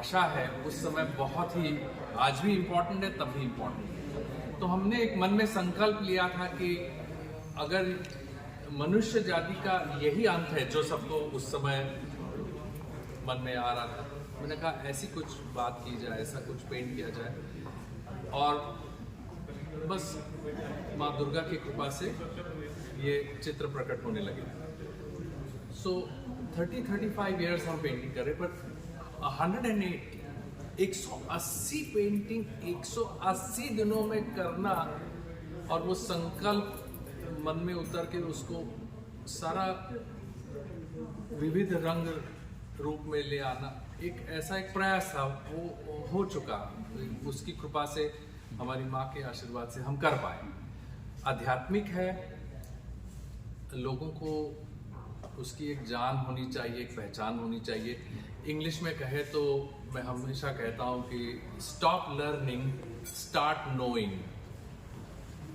भाषा है उस समय बहुत ही, आज भी इम्पोर्टेंट है तब भी इम्पोर्टेंट है। तो हमने एक मन में संकल्प लिया था कि अगर मनुष्य जाति का यही अंत है जो सबको उस समय मन में आ रहा था, मैंने कहा ऐसी कुछ बात की जाए, ऐसा कुछ पेंट किया जाए। और बस माँ दुर्गा की कृपा से ये चित्र प्रकट होने लगे। सो 30-35 ईयर्स हम पेंटिंग कर रहे, बट 180 पेंटिंग 180 दिनों में करना और वो संकल्प मन में उतर के उसको सारा विविध रंग रूप में ले आना, एक ऐसा एक प्रयास था, वो हो चुका। उसकी कृपा से, हमारी माँ के आशीर्वाद से हम कर पाए। आध्यात्मिक है, लोगों को उसकी एक जान होनी चाहिए, एक पहचान होनी चाहिए। इंग्लिश में कहे तो मैं हमेशा कहता हूँ कि stop learning, start knowing,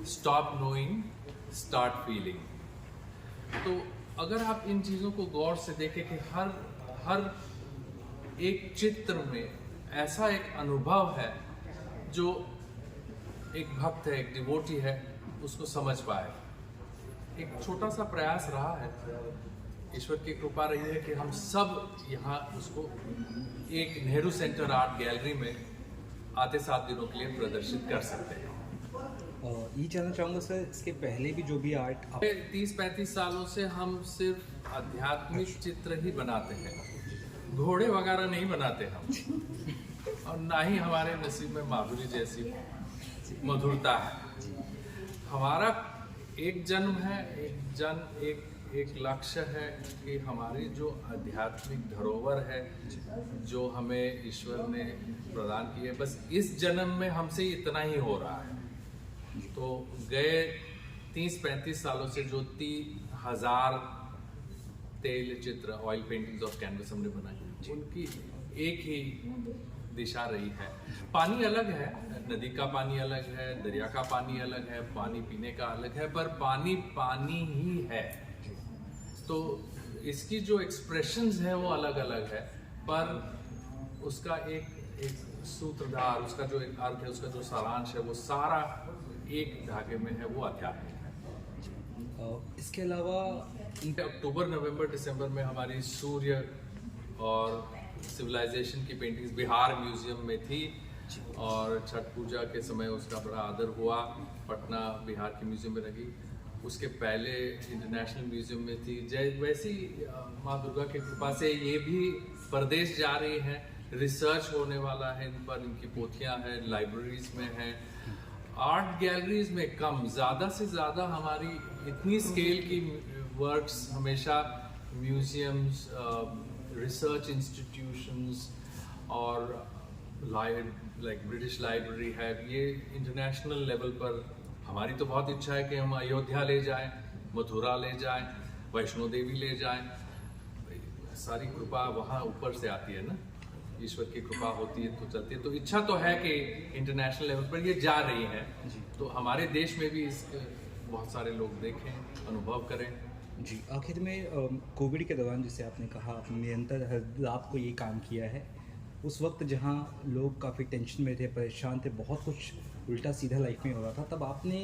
stop knowing, start feeling. तो अगर आप इन चीज़ों को गौर से देखें कि हर एक चित्र में ऐसा एक अनुभव है जो एक भक्त है, एक डिवोटी है, उसको समझ पाए। एक छोटा सा प्रयास रहा है, ईश्वर की कृपा रही है कि हम सब यहाँ उसको एक नेहरू सेंटर आर्ट गैलरी में आते 7 दिनों के लिए प्रदर्शित कर सकते हैं। ये जानना चाहूँगा सर, इसके पहले भी जो भी आर्ट 30-35 सालों से हम सिर्फ आध्यात्मिक चित्र ही बनाते हैं, घोड़े वगैरह नहीं बनाते हम, और ना ही हमारे नसीब में माधुरी जैसी मधुरता है। हमारा एक जन्म है, एक लक्ष्य है कि हमारी जो आध्यात्मिक धरोहर है, जो हमें ईश्वर ने प्रदान की है, बस इस जन्म में हमसे इतना ही हो रहा है। तो गए 30-35 सालों से जो 30,000 तेल चित्र, ऑयल पेंटिंग्स और कैनवस हमने बनाई, उनकी एक ही दिशा रही है। पानी अलग है, नदी का पानी अलग है, दरिया का पानी अलग है, पानी पीने का अलग है, पर पानी पानी ही है। तो इसकी जो एक्सप्रेशंस है वो अलग अलग है, पर उसका एक सूत्रधार, उसका जो एक अर्थ है, उसका जो सारांश है, वो सारा एक धागे में है, वो आध्यात्मिक है। इसके अलावा अक्टूबर, नवंबर, दिसंबर में हमारी सूर्य और सिविलाइजेशन की पेंटिंग्स बिहार म्यूजियम में थी, और छठ पूजा के समय उसका बड़ा आदर हुआ, पटना बिहार के म्यूजियम में रही। उसके पहले इंटरनेशनल म्यूजियम में थी। वैसी माँ दुर्गा की कृपा से ये भी परदेश जा रही हैं, रिसर्च होने वाला है इन पर, इनकी पोथियाँ हैं, लाइब्रेरीज में हैं, आर्ट गैलरीज में कम, ज़्यादा से ज़्यादा हमारी इतनी स्केल की वर्क्स हमेशा म्यूजियम्स, रिसर्च इंस्टीट्यूशंस और लाइक ब्रिटिश लाइब्रेरी है, ये इंटरनेशनल लेवल पर। हमारी तो बहुत इच्छा है कि हम अयोध्या ले जाएं, मथुरा ले जाएं, वैष्णो देवी ले जाएं। सारी कृपा वहाँ ऊपर से आती है ना, ईश्वर की कृपा होती है तो चलती है। तो इच्छा तो है कि इंटरनेशनल लेवल पर ये जा रही है, तो हमारे देश में भी इस बहुत सारे लोग देखें, अनुभव करें। जी, आखिर में कोविड के दौरान, जैसे आपने कहा, आपने निरंतर हर रात को ये काम किया है, उस वक्त जहाँ लोग काफ़ी टेंशन में थे, परेशान थे, बहुत कुछ उल्टा सीधा लाइफ में हो रहा था, तब आपने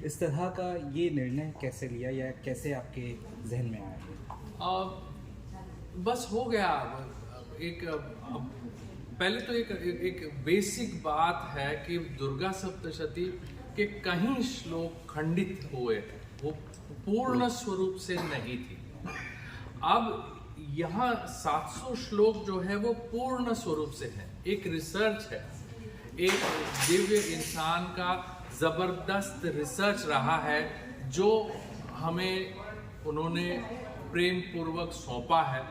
इस तरह का ये निर्णय कैसे लिया, या कैसे आपके जहन में आया? बस हो गया। पहले तो एक बेसिक बात है कि दुर्गा सप्तशती के कहीं श्लोक खंडित हुए थे, वो पूर्ण स्वरूप से नहीं थी। अब यहाँ 700 श्लोक जो है वो पूर्ण स्वरूप से है। एक रिसर्च है, एक दिव्य इंसान का जबरदस्त रिसर्च रहा है, जो हमें उन्होंने प्रेम पूर्वक सौंपा है,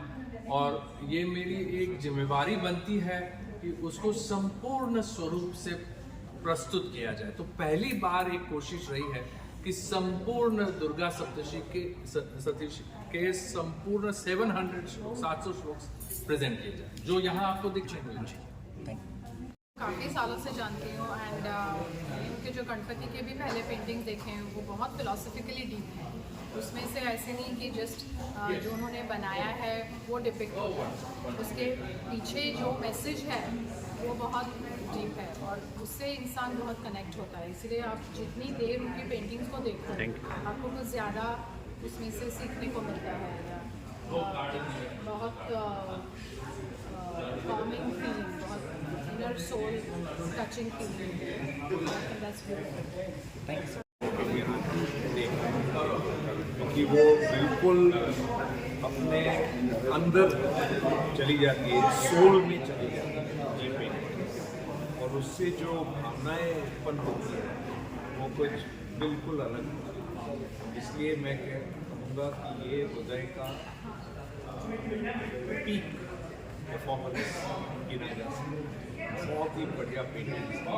और ये मेरी एक जिम्मेवारी बनती है कि उसको संपूर्ण स्वरूप से प्रस्तुत किया जाए। तो पहली बार एक कोशिश रही है कि संपूर्ण दुर्गा सप्तशती के संपूर्ण 700 श्लोक प्रेजेंट किए जाए, जो यहाँ आपको दिख रहे हैं। काफ़ी सालों से जानती हूँ, एंड उनके जो गणपति के भी पहले पेंटिंग देखे हैं, वो बहुत फिलोसफिकली डीप हैं। उसमें से ऐसे नहीं कि जस्ट जो उन्होंने बनाया है वो डिपिक्ट होगा, उसके पीछे जो मैसेज है वो बहुत डीप है और उससे इंसान बहुत कनेक्ट होता है। इसलिए आप जितनी देर उनकी पेंटिंग्स को देखो आपको कुछ ज़्यादा उसमें से सीखने को मिलता है या बहुत कॉमिंग फीलिंग, बहुत inner soul touching feeling. Thank you. क्योंकि वो बिल्कुल अपने अंदर चली जाती है, सोल में चली जाती है ये पेंटिंग, और उससे जो भावनाएं उत्पन्न होती हैं वो कुछ बिल्कुल अलग है। इसलिए मैं कहूँगा कि ये उदय का पीक परफॉर्मेंस गिना जा सकता है। बहुत ही बढ़िया पेंटिंग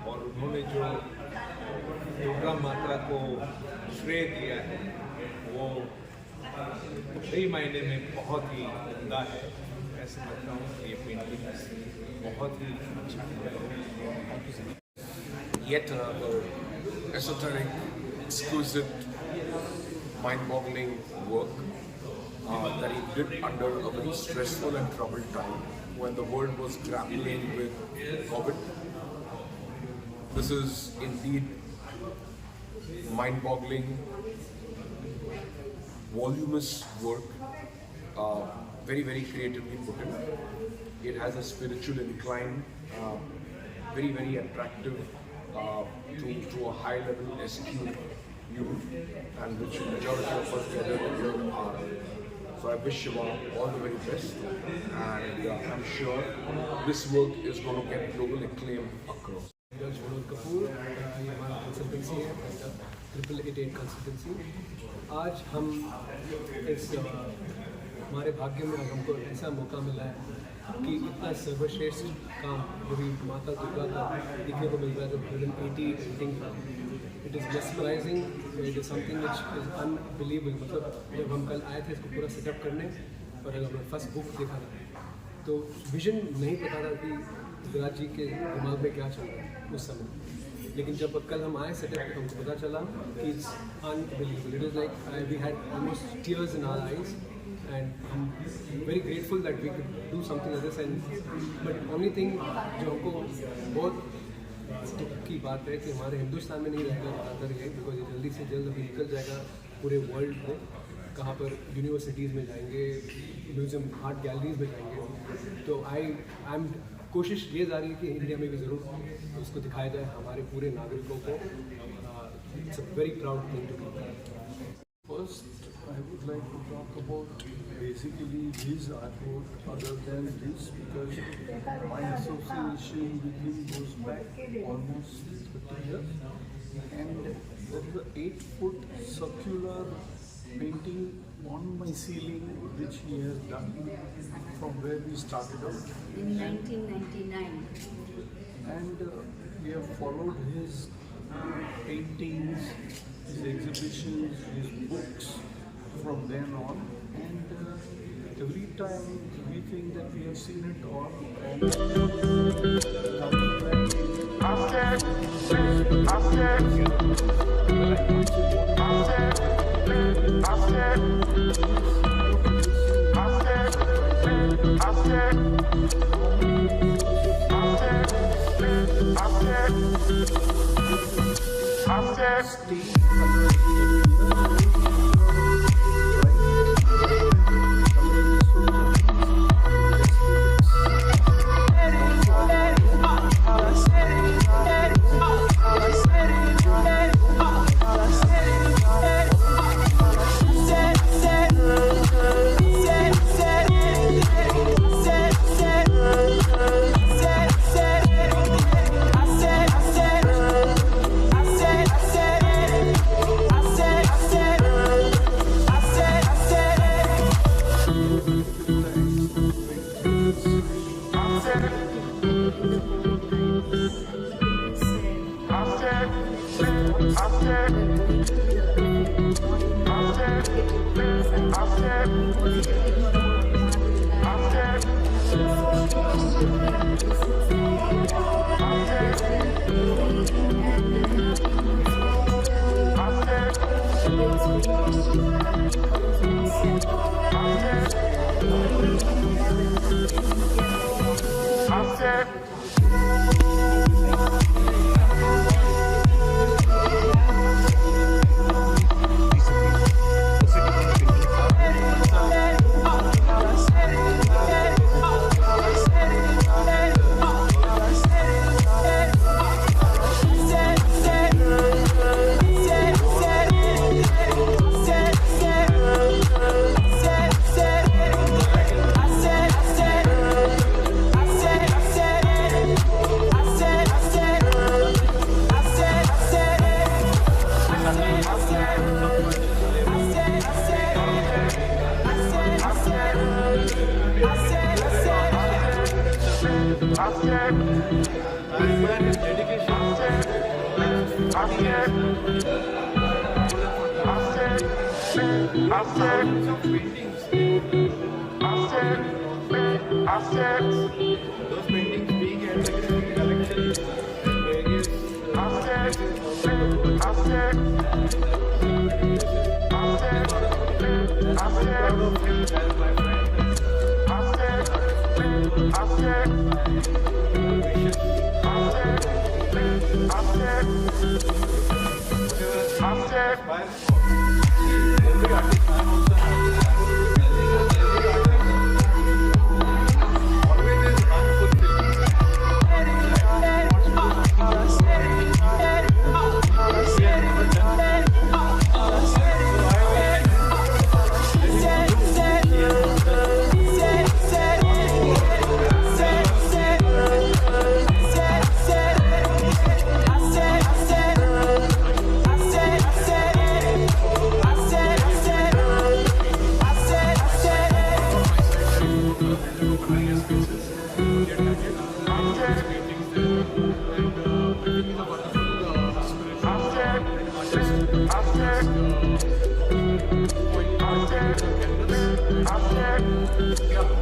और उन्होंने जो दुर्गा माता को श्रेय दिया है वो सही मायने में बहुत ही उम्दा है। ऐसे लगता हूँ कि ये पेंटिंग बहुत ही अच्छा है। Yet esoteric, exquisite, mind-boggling work that he did under a very stressful and troubled time when the world was grappling with COVID. This is indeed mind-boggling, voluminous work, very, very creatively put in. It has a spiritual incline, very, very attractive to a high level SQ youth, and which majority of us gathered here are. So I wish Shiva all the very best, and I'm sure this work is going to get global acclaim across. Neeraj Vinod Kapoor, ये हमारा consultancy है, 888 consultancy. आज हम इस हमारे भाग्य में आज हमको ऐसा मौका मिला है कि इतना सर्वश्रेष्ठ काम जो भी माता दुर्गा का देखने को मिल रहा है, जो 180 पेंटिंग का, it is mesmerising, it is something which is unbelievable. मतलब जब हम कल आए थे इसको पूरा सेटअप करने और जब हमने फर्स्ट बुक देखा था तो विजन नहीं पता था कि विराट जी के दिमाग में क्या चल रहा है उस समय, लेकिन जब कल हम आए सेटअप तो हमको पता चला कि it's unbelievable. It is like we had almost tears in our eyes and I am very grateful that we could do something like this. And but only thing जो हमको बहुत दुख की बात है कि हमारे हिंदुस्तान में नहीं रहेगा ज़्यादातर ये, बिकॉज ये जल्दी से जल्द अभी निकल जाएगा पूरे वर्ल्ड में, कहाँ पर यूनिवर्सिटीज़ में जाएंगे, म्यूज़ियम आर्ट गैलरीज में जाएंगे। तो आई एम कोशिश ये जा रही है कि इंडिया में भी ज़रूर उसको दिखाया जाए हमारे पूरे नागरिकों को। It's a very proud thing to be. First, I would like to talk about basically his artwork other than this, because my association with him goes back almost 30 years, and there is an 8-foot circular painting on my ceiling which he has done from where we started out. In 1999. And we have followed his paintings, his exhibitions, his books from then on, and every time we think that we have seen it all, After Those paintings being exhibited in collections in various After